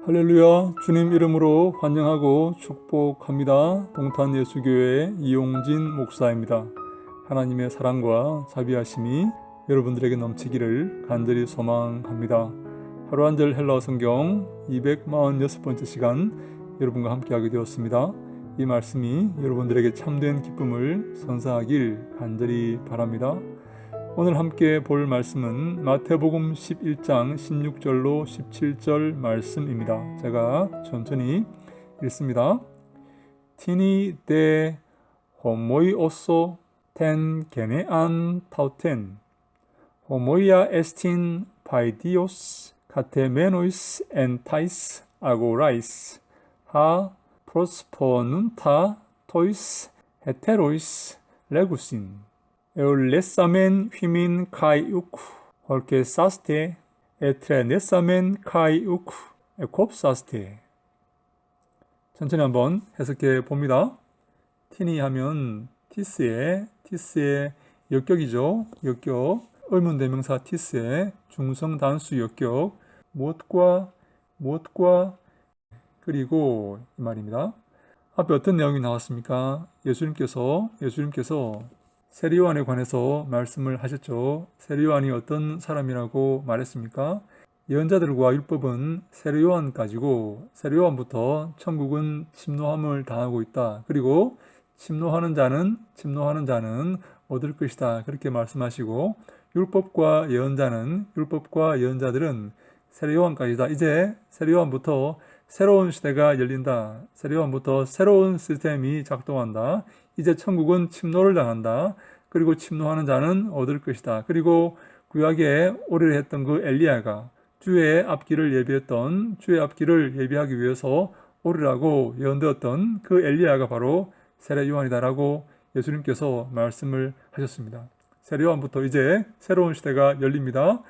할렐루야, 주님 이름으로 환영하고 축복합니다. 동탄예수교회 이용진 목사입니다. 하나님의 사랑과 자비하심이 여러분들에게 넘치기를 간절히 소망합니다. 하루 한 절 헬라어 성경 246번째 시간 여러분과 함께하게 되었습니다. 이 말씀이 여러분들에게 참된 기쁨을 선사하길 간절히 바랍니다. 오늘 함께 볼 말씀은 마태복음 11장 16절로 17절 말씀입니다. 제가 천천히 읽습니다. Tini de homoiouso ten genean tauten homoia estin paidios katemenois en tais agorais ha prosponunta tois heterois legusin 에올레사멘 휘민 카이우쿠 헐케사스테 에트레네사멘 카이우쿠 에콥사스테. 천천히 한번 해석해 봅니다. 티니 하면 티스의 역격이죠. 역격. 의문대명사 티스의 중성단수 역격. 무엇과 그리고 이 말입니다. 앞에 어떤 내용이 나왔습니까? 예수님께서 세례요한에 관해서 말씀을 하셨죠. 세례요한이 어떤 사람이라고 말했습니까? 예언자들과 율법은 세례요한 가지고 세례요한부터 천국은 침노함을 당하고 있다. 그리고 침노하는 자는 얻을 것이다. 그렇게 말씀하시고 율법과 예언자들은 세례요한까지다. 이제 세례요한부터 새로운 시대가 열린다. 세례요한부터 새로운 시스템이 작동한다. 이제 천국은 침노를 당한다. 그리고 침노하는 자는 얻을 것이다. 그리고 구약에 오래를 했던 그 엘리야가 주의 앞길을 예비하기 위해서 오르라고 예언되었던 그 엘리야가 바로 세례 요한이다라고 예수님께서 말씀을 하셨습니다. 세례 요한부터 이제 새로운 시대가 열립니다.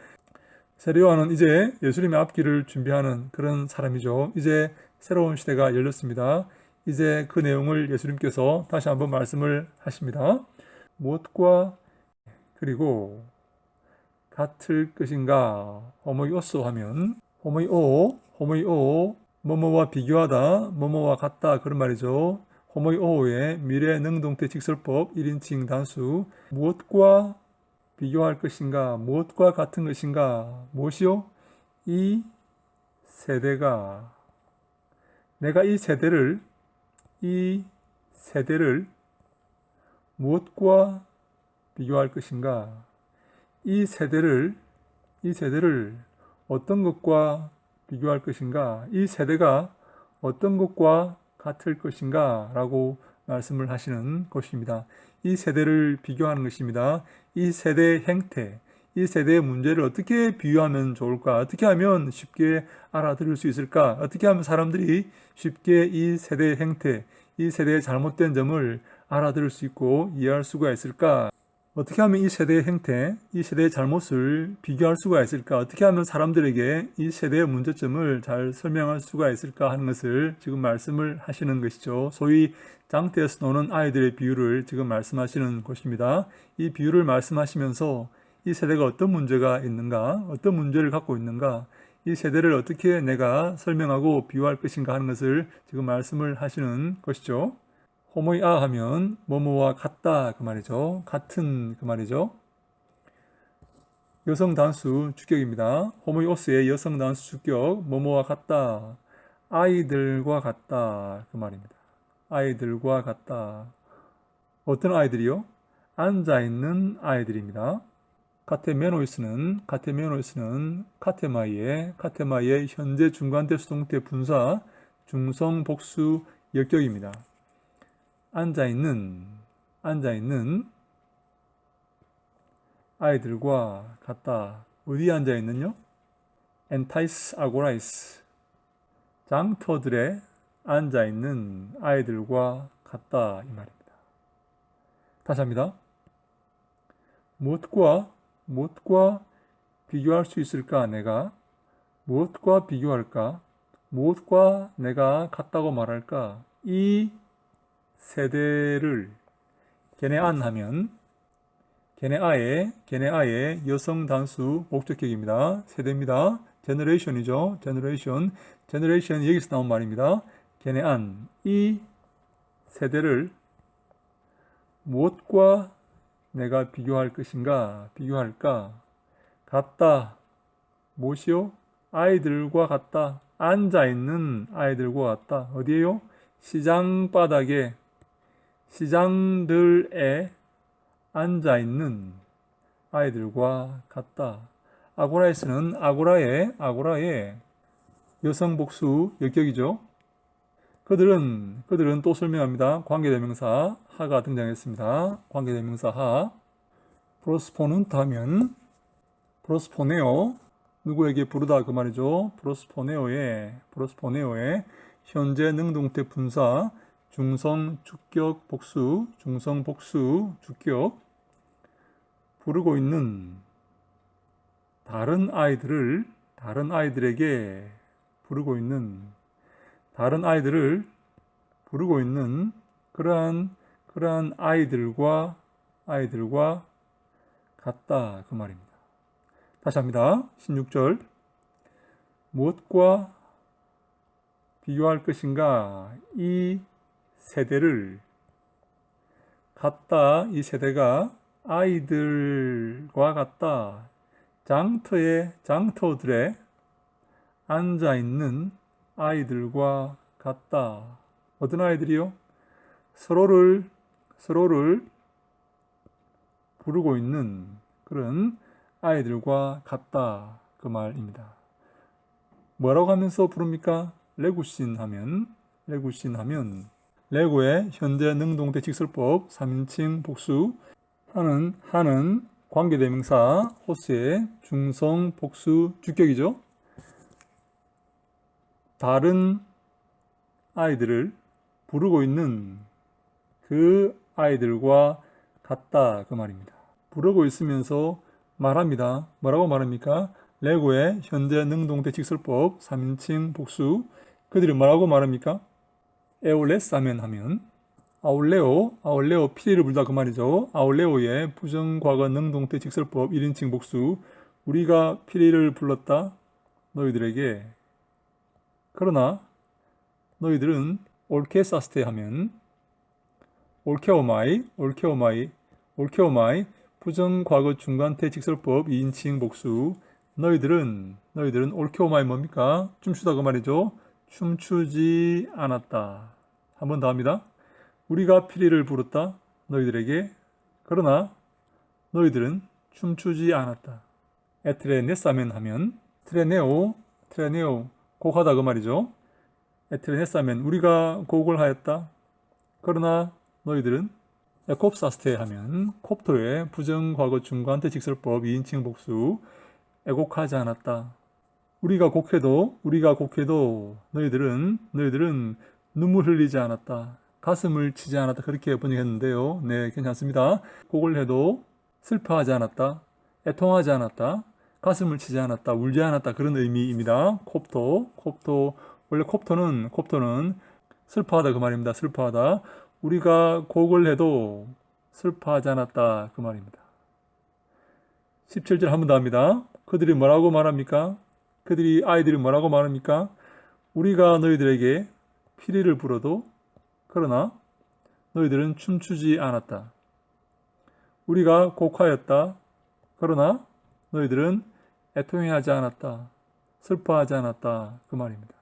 세례 요한은 이제 예수님의 앞길을 준비하는 그런 사람이죠. 이제 새로운 시대가 열렸습니다. 이제 그 내용을 예수님께서 다시 한번 말씀을 하십니다. 무엇과 그리고 같을 것인가? 호모이오스 하면 호모이오 뭐뭐와 비교하다, 뭐뭐와 같다 그런 말이죠. 호모이오의 미래 능동태 직설법 1인칭 단수. 무엇과 비교할 것인가? 무엇과 같은 것인가? 무엇이요? 이 세대가 내가 이 세대를 무엇과 비교할 것인가? 이 세대를 어떤 것과 비교할 것인가? 이 세대가 어떤 것과 같을 것인가? 라고 말씀을 하시는 것입니다. 이 세대를 비교하는 것입니다. 이 세대의 행태, 이 세대의 문제를 어떻게 비유하면 좋을까? 어떻게 하면 쉽게 알아들을 수 있을까? 어떻게 하면 사람들이 쉽게 이 세대의 행태, 이 세대의 잘못된 점을 알아들을 수 있고 이해할 수가 있을까? 어떻게 하면 이 세대의 행태, 이 세대의 잘못을 비교할 수가 있을까? 어떻게 하면 사람들에게 이 세대의 문제점을 잘 설명할 수가 있을까 하는 것을 지금 말씀을 하시는 것이죠. 소위 장터에서 노는 아이들의 비유를 지금 말씀하시는 것입니다. 이 비유를 말씀하시면서 이 세대가 어떤 문제가 있는가, 어떤 문제를 갖고 있는가, 이 세대를 어떻게 내가 설명하고 비유할 것인가 하는 것을 지금 말씀을 하시는 것이죠. 호모이아 하면 뭐뭐와 같다 그 말이죠. 같은 그 말이죠. 여성 단수 주격입니다. 호모이오스의 여성 단수 주격 뭐뭐와 같다. 아이들과 같다 그 말입니다. 아이들과 같다. 어떤 아이들이요? 앉아있는 아이들입니다. 카테메노이스는 카테마이의 현재 중간대 수동태 분사 중성 복수 역격입니다. 앉아있는 아이들과 같다. 어디에 앉아있는요? 엔타이스 아고라이스 장터들에 앉아있는 아이들과 같다 이 말입니다. 다시 합니다. 무엇과 비교할 수 있을까? 내가 무엇과 비교할까? 무엇과 내가 같다고 말할까? 이 세대를 게네안 하면 게네아의 여성 단수 목적격입니다. 세대입니다. generation이죠. generation 여기서 나온 말입니다. 게네안, 이 세대를 무엇과 내가 비교할 것인가? 비교할까? 같다. 무엇이요? 아이들과 같다. 앉아있는 아이들과 같다. 어디에요? 시장 바닥에, 시장들에 앉아있는 아이들과 같다. 아고라에서는 아고라의 여성 복수 역격이죠. 그들은 또 설명합니다. 관계대명사 하가 등장했습니다. 관계대명사 하. 프로스포는 하면 프로스포네오, 누구에게 부르다 그 말이죠. 프로스포네오의 현재 능동태 분사 중성 주격 복수, 중성 복수 주격, 부르고 있는 다른 아이들에게 부르고 있는, 다른 아이들을 부르고 있는 그러한 아이들과 같다 그 말입니다. 다시 합니다. 16절. 무엇과 비교할 것인가? 이 세대를 같다. 이 세대가 아이들과 같다. 장터들에 앉아있는 아이들과 같다. 어떤 아이들이요? 서로를 부르고 있는 그런 아이들과 같다 그 말입니다. 뭐라고 하면서 부릅니까? 레구신 하면 레고의 현재 능동태 직설법 3인칭 복수 하는 관계대명사 호스의 중성 복수 주격이죠. 다른 아이들을 부르고 있는 그 아이들과 같다 그 말입니다. 부르고 있으면서 말합니다. 뭐라고 말합니까? 레고의 현재 능동태 직설법 3인칭 복수. 그들이 뭐라고 말합니까? 에올레사멘 하면 아울레오 피리를 불다 그 말이죠. 아울레오의 부정과거 능동태 직설법 1인칭 복수. 우리가 피리를 불렀다 너희들에게. 그러나 너희들은 옳게 사스테 하면 올케오마이 부정과거 중간태 직설법 2인칭 복수. 너희들은 올케오마이 뭡니까? 춤추다 그 말이죠. 춤추지 않았다. 한 번 더 합니다. 우리가 피리를 불었다 너희들에게. 그러나 너희들은 춤추지 않았다. 에트레네사멘 하면 트레네오 곡하다 그 말이죠. 에트레네사멘 우리가 곡을 하였다. 그러나 너희들은 에콥사스테 하면 콥토의 부정과거 중간태 직설법 2인칭 복수. 애곡하지 않았다. 우리가 곡해도 너희들은 눈물 흘리지 않았다. 가슴을 치지 않았다. 그렇게 번역했는데요. 네, 괜찮습니다. 곡을 해도 슬퍼하지 않았다. 애통하지 않았다. 가슴을 치지 않았다. 울지 않았다. 그런 의미입니다. 콥토. 원래 콥토는 슬퍼하다 그 말입니다. 슬퍼하다. 우리가 곡을 해도 슬퍼하지 않았다 그 말입니다. 17절 한 번 더 합니다. 그들이 뭐라고 말합니까? 아이들이 뭐라고 말합니까? 우리가 너희들에게 피리를 불어도 그러나 너희들은 춤추지 않았다. 우리가 곡하였다. 그러나 너희들은 애통해하지 않았다. 슬퍼하지 않았다. 그 말입니다.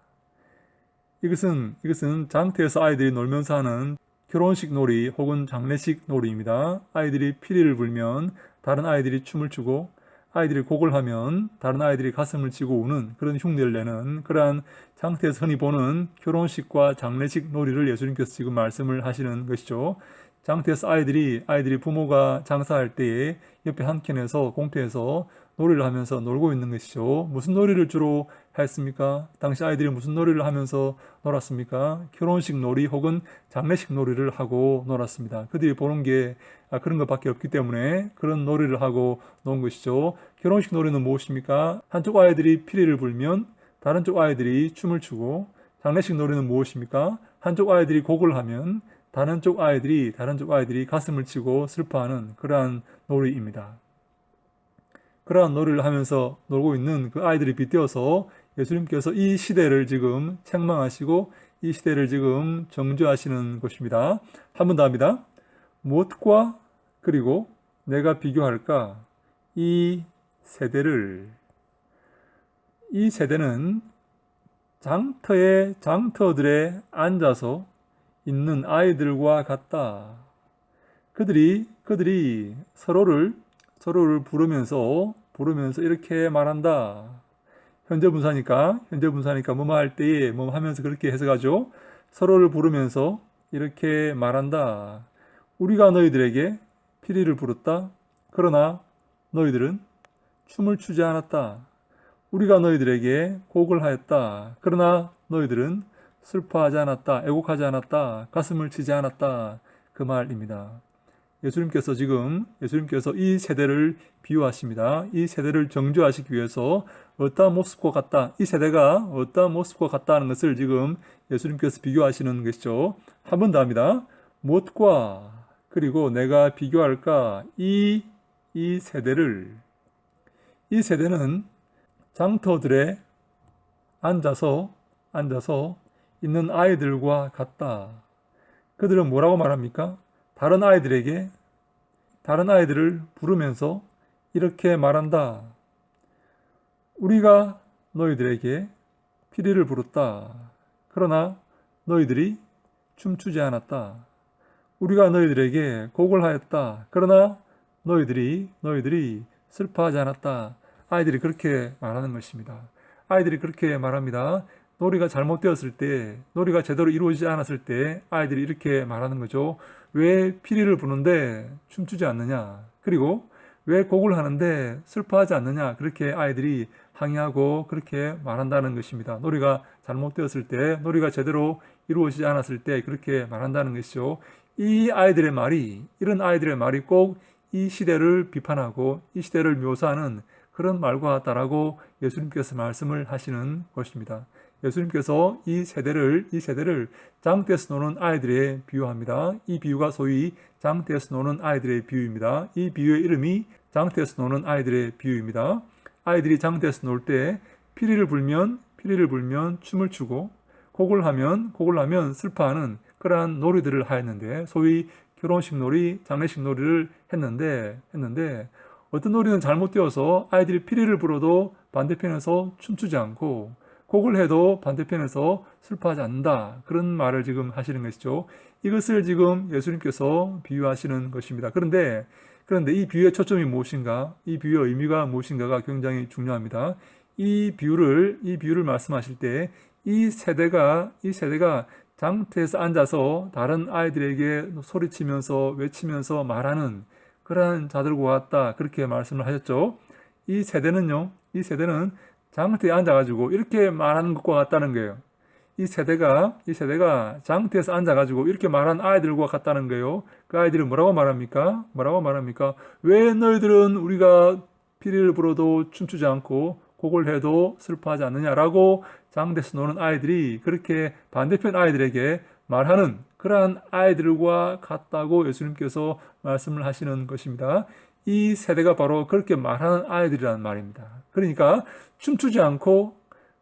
이것은 장터에서 아이들이 놀면서 하는 결혼식 놀이 혹은 장례식 놀이입니다. 아이들이 피리를 불면 다른 아이들이 춤을 추고 아이들이 곡을 하면 다른 아이들이 가슴을 치고 우는 그런 흉내를 내는 그러한 장터에서 흔히 보는 결혼식과 장례식 놀이를 예수님께서 지금 말씀을 하시는 것이죠. 장터에서 아이들이 부모가 장사할 때에 옆에 한켠에서 공터에서 놀이를 하면서 놀고 있는 것이죠. 무슨 놀이를 주로 했습니까? 당시 아이들이 무슨 놀이를 하면서 놀았습니까? 결혼식 놀이 혹은 장례식 놀이를 하고 놀았습니다. 그들이 보는 게 그런 것밖에 없기 때문에 그런 놀이를 하고 논 것이죠. 결혼식 놀이는 무엇입니까? 한쪽 아이들이 피리를 불면 다른 쪽 아이들이 춤을 추고, 장례식 놀이는 무엇입니까? 한쪽 아이들이 곡을 하면 다른 쪽 아이들이 가슴을 치고 슬퍼하는 그러한 놀이입니다. 그러한 놀이를 하면서 놀고 있는 그 아이들이 빗대어서 예수님께서 이 시대를 지금 책망하시고 이 시대를 지금 정죄하시는 것입니다. 한 번 더 합니다. 무엇과 그리고 내가 비교할까? 이 세대는 장터들에 앉아서 있는 아이들과 같다. 그들이 서로를 부르면서 이렇게 말한다. 현재 분사니까 뭐뭐 할 때에 뭐 하면서 그렇게 해석하죠. 서로를 부르면서 이렇게 말한다. 우리가 너희들에게 피리를 불었다. 그러나 너희들은 춤을 추지 않았다. 우리가 너희들에게 곡을 하였다. 그러나 너희들은 슬퍼하지 않았다. 애곡하지 않았다. 가슴을 치지 않았다. 그 말입니다. 예수님께서 이 세대를 비유하십니다. 이 세대를 정죄하시기 위해서 어떠한 모습과 같다. 이 세대가 어떠한 모습과 같다는 것을 지금 예수님께서 비교하시는 것이죠. 한 번 더 합니다. 무엇과 그리고 내가 비교할까? 이 세대는 장터들에 앉아서 있는 아이들과 같다. 그들은 뭐라고 말합니까? 다른 아이들을 부르면서 이렇게 말한다. 우리가 너희들에게 피리를 불었다. 그러나 너희들이 춤추지 않았다. 우리가 너희들에게 곡을 하였다. 그러나 너희들이 슬퍼하지 않았다. 아이들이 그렇게 말하는 것입니다. 아이들이 그렇게 말합니다. 놀이가 잘못되었을 때, 놀이가 제대로 이루어지지 않았을 때 아이들이 이렇게 말하는 거죠. 왜 피리를 부는데 춤추지 않느냐? 그리고 왜 곡을 하는데 슬퍼하지 않느냐? 그렇게 아이들이 항의하고 그렇게 말한다는 것입니다. 놀이가 잘못되었을 때, 놀이가 제대로 이루어지지 않았을 때 그렇게 말한다는 것이죠. 이런 아이들의 말이 꼭 이 시대를 비판하고 이 시대를 묘사하는 그런 말과 같다라고 예수님께서 말씀을 하시는 것입니다. 예수님께서 이 세대를 장터에서 노는 아이들에 비유합니다. 이 비유가 소위 장터에서 노는 아이들의 비유입니다. 이 비유의 이름이 장터에서 노는 아이들의 비유입니다. 아이들이 장터에서 놀 때 피리를 불면 춤을 추고 곡을 하면 슬퍼하는 그러한 놀이들을 하였는데, 소위 결혼식 놀이, 장례식 놀이를 했는데 어떤 놀이는 잘못되어서 아이들이 피리를 불어도 반대편에서 춤추지 않고 곡을 해도 반대편에서 슬퍼하지 않는다. 그런 말을 지금 하시는 것이죠. 이것을 지금 예수님께서 비유하시는 것입니다. 그런데 이 비유의 초점이 무엇인가? 이 비유의 의미가 무엇인가가 굉장히 중요합니다. 이 비유를 말씀하실 때 이 세대가 장터에서 앉아서 다른 아이들에게 소리치면서 외치면서 말하는 그러한 자들과 같다. 그렇게 말씀을 하셨죠. 이 세대는 장터에 앉아가지고 이렇게 말하는 것과 같다는 거예요. 이 세대가 장터에서 앉아가지고 이렇게 말한 아이들과 같다는 거예요. 그 아이들이 뭐라고 말합니까? 왜 너희들은 우리가 피리를 불어도 춤추지 않고 곡을 해도 슬퍼하지 않느냐라고 장터에서 노는 아이들이 그렇게 반대편 아이들에게 말하는 그러한 아이들과 같다고 예수님께서 말씀을 하시는 것입니다. 이 세대가 바로 그렇게 말하는 아이들이라는 말입니다. 그러니까 춤추지 않고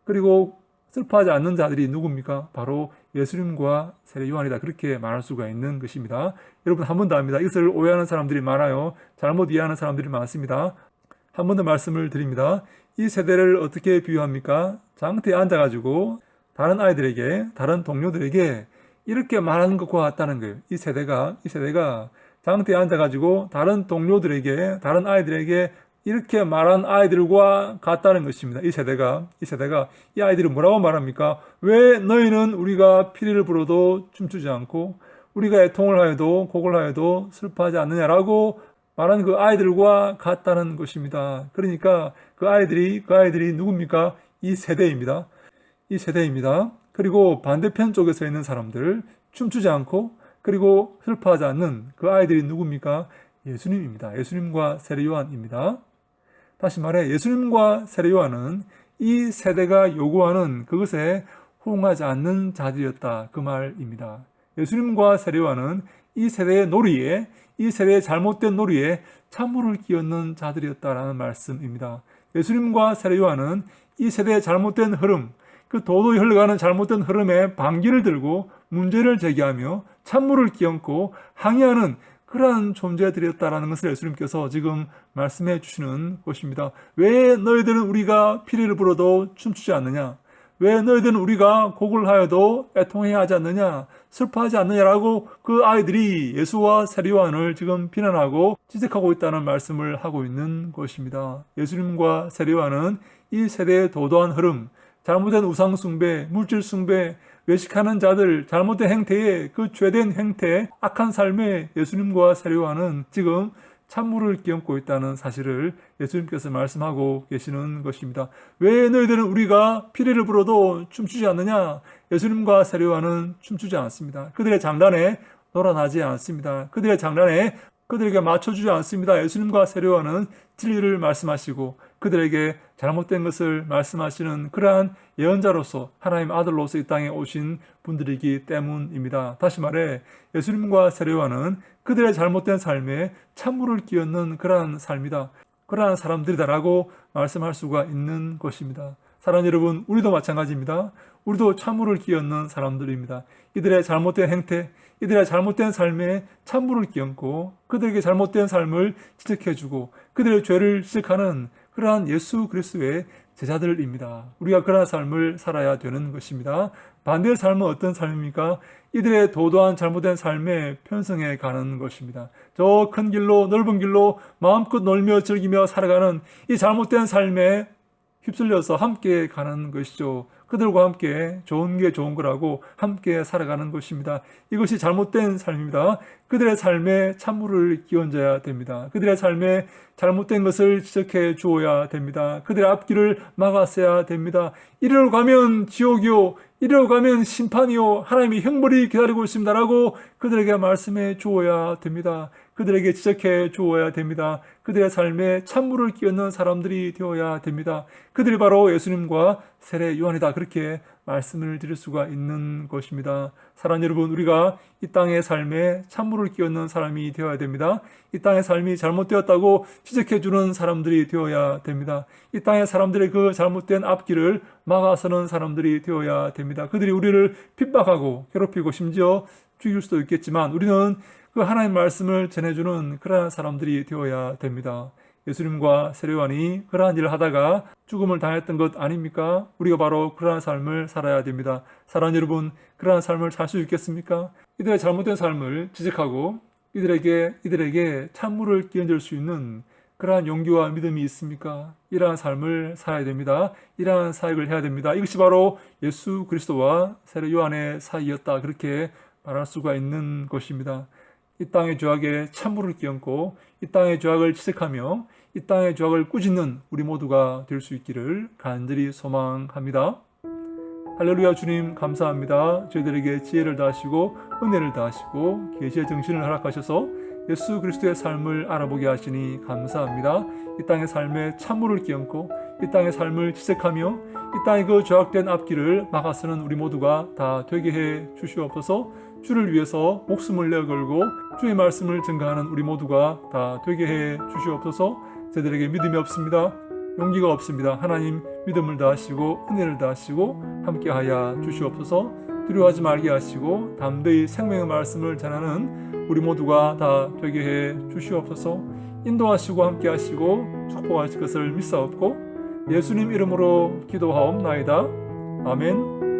그리고 슬퍼하지 않는 자들이 누굽니까? 바로 예수님과 세례 요한이다. 그렇게 말할 수가 있는 것입니다. 여러분, 한 번 더 합니다. 이것을 오해하는 사람들이 많아요. 잘못 이해하는 사람들이 많습니다. 한 번 더 말씀을 드립니다. 이 세대를 어떻게 비유합니까? 장터에 앉아가지고 다른 아이들에게, 다른 동료들에게 이렇게 말하는 것과 같다는 거예요. 이 세대가 장터에 앉아가지고 다른 동료들에게, 다른 아이들에게 이렇게 말한 아이들과 같다는 것입니다. 이 세대가 이 아이들이 뭐라고 말합니까? 왜 너희는 우리가 피리를 불어도 춤추지 않고 우리가 애통을 하여도 곡을 하여도 슬퍼하지 않느냐라고 말하는 그 아이들과 같다는 것입니다. 그러니까 그 아이들이 누굽니까? 이 세대입니다. 그리고 반대편 쪽에 서 있는 사람들, 춤추지 않고 그리고 슬퍼하지 않는 그 아이들이 누굽니까? 예수님입니다. 예수님과 세례 요한입니다. 다시 말해, 예수님과 세례 요한은 이 세대가 요구하는 그것에 호응하지 않는 자들이었다. 그 말입니다. 예수님과 세례 요한은 이 세대의 놀이에, 이 세대의 잘못된 놀이에 찬물을 끼얹는 자들이었다라는 말씀입니다. 예수님과 세례 요한은 이 세대의 잘못된 흐름, 그 도도히 흘러가는 잘못된 흐름에 반기를 들고 문제를 제기하며 찬물을 끼얹고 항의하는 그러한 존재들이었다라는 것을 예수님께서 지금 말씀해 주시는 것입니다. 왜 너희들은 우리가 피리를 불어도 춤추지 않느냐? 왜 너희들은 우리가 곡을 하여도 애통해야 하지 않느냐? 슬퍼하지 않느냐라고 그 아이들이 예수와 세례 요한을 지금 비난하고 지적하고 있다는 말씀을 하고 있는 것입니다. 예수님과 세례 요한은 이 세대의 도도한 흐름, 잘못된 우상 숭배, 물질 숭배, 외식하는 자들, 잘못된 행태에, 그 죄된 행태, 악한 삶에 예수님과 세례 요한은 지금 찬물을 끼얹고 있다는 사실을 예수님께서 말씀하고 계시는 것입니다. 왜 너희들은 우리가 피리를 불어도 춤추지 않느냐? 예수님과 세례 요한은 춤추지 않습니다. 그들의 장단에 놀아나지 않습니다. 그들의 장단에 그들에게 맞춰주지 않습니다. 예수님과 세례 요한은 진리를 말씀하시고 그들에게 잘못된 것을 말씀하시는 그러한 예언자로서 하나님 아들로서 이 땅에 오신 분들이기 때문입니다. 다시 말해 예수님과 세례 요한은 그들의 잘못된 삶에 찬물을 끼얹는 그러한 삶이다. 그러한 사람들이다라고 말씀할 수가 있는 것입니다. 사랑하는 여러분, 우리도 마찬가지입니다. 우리도 찬물을 끼얹는 사람들입니다. 이들의 잘못된 행태, 이들의 잘못된 삶에 찬물을 끼얹고 그들에게 잘못된 삶을 지적해주고 그들의 죄를 지적하는 그러한 예수 그리스도의 제자들입니다. 우리가 그러한 삶을 살아야 되는 것입니다. 반대의 삶은 어떤 삶입니까? 이들의 도도한 잘못된 삶에 편성해 가는 것입니다. 저 큰 길로, 넓은 길로 마음껏 놀며 즐기며 살아가는 이 잘못된 삶에 휩쓸려서 함께 가는 것이죠. 그들과 함께 좋은 게 좋은 거라고 함께 살아가는 것입니다. 이것이 잘못된 삶입니다. 그들의 삶에 찬물을 끼얹어야 됩니다. 그들의 삶에 잘못된 것을 지적해 주어야 됩니다. 그들의 앞길을 막았어야 됩니다. 이리로 가면 지옥이요, 이리로 가면 심판이요, 하나님의 형벌이 기다리고 있습니다라고 그들에게 말씀해 주어야 됩니다. 그들에게 지적해 주어야 됩니다. 그들의 삶에 찬물을 끼얹는 사람들이 되어야 됩니다. 그들이 바로 예수님과 세례 요한이다. 그렇게 말씀을 드릴 수가 있는 것입니다. 사랑하는 여러분, 우리가 이 땅의 삶에 찬물을 끼얹는 사람이 되어야 됩니다. 이 땅의 삶이 잘못되었다고 지적해 주는 사람들이 되어야 됩니다. 이 땅의 사람들의 그 잘못된 앞길을 막아서는 사람들이 되어야 됩니다. 그들이 우리를 핍박하고 괴롭히고 심지어 죽일 수도 있겠지만 우리는 그 하나님 말씀을 전해주는 그러한 사람들이 되어야 됩니다. 예수님과 세례 요한이 그러한 일을 하다가 죽음을 당했던 것 아닙니까? 우리가 바로 그러한 삶을 살아야 됩니다. 사랑하는 여러분, 그러한 삶을 살 수 있겠습니까? 이들의 잘못된 삶을 지적하고 이들에게 찬물을 끼얹을 수 있는 그러한 용기와 믿음이 있습니까? 이러한 삶을 살아야 됩니다. 이러한 사역을 해야 됩니다. 이것이 바로 예수 그리스도와 세례 요한의 사이였다. 그렇게 말할 수가 있는 것입니다. 이 땅의 죄악에 찬물을 끼얹고 이 땅의 죄악을 지적하며 이 땅의 죄악을 꾸짖는 우리 모두가 될 수 있기를 간절히 소망합니다. 할렐루야. 주님 감사합니다. 저희들에게 지혜를 다하시고 은혜를 다하시고 계시의 정신을 허락하셔서 예수 그리스도의 삶을 알아보게 하시니 감사합니다. 이 땅의 삶에 찬물을 끼얹고 이 땅의 삶을 지적하며 이 땅의 그 죄악된 앞길을 막아서는 우리 모두가 다 되게 해 주시옵소서. 주를 위해서 목숨을 내걸고 주의 말씀을 증거하는 우리 모두가 다 되게 해 주시옵소서. 저희들에게 믿음이 없습니다. 용기가 없습니다. 하나님 믿음을 다하시고 은혜를 다하시고 함께하여 주시옵소서. 두려워하지 말게 하시고 담대히 생명의 말씀을 전하는 우리 모두가 다 되게 해 주시옵소서. 인도하시고 함께하시고 축복하실 것을 믿사옵고 예수님 이름으로 기도하옵나이다. 아멘.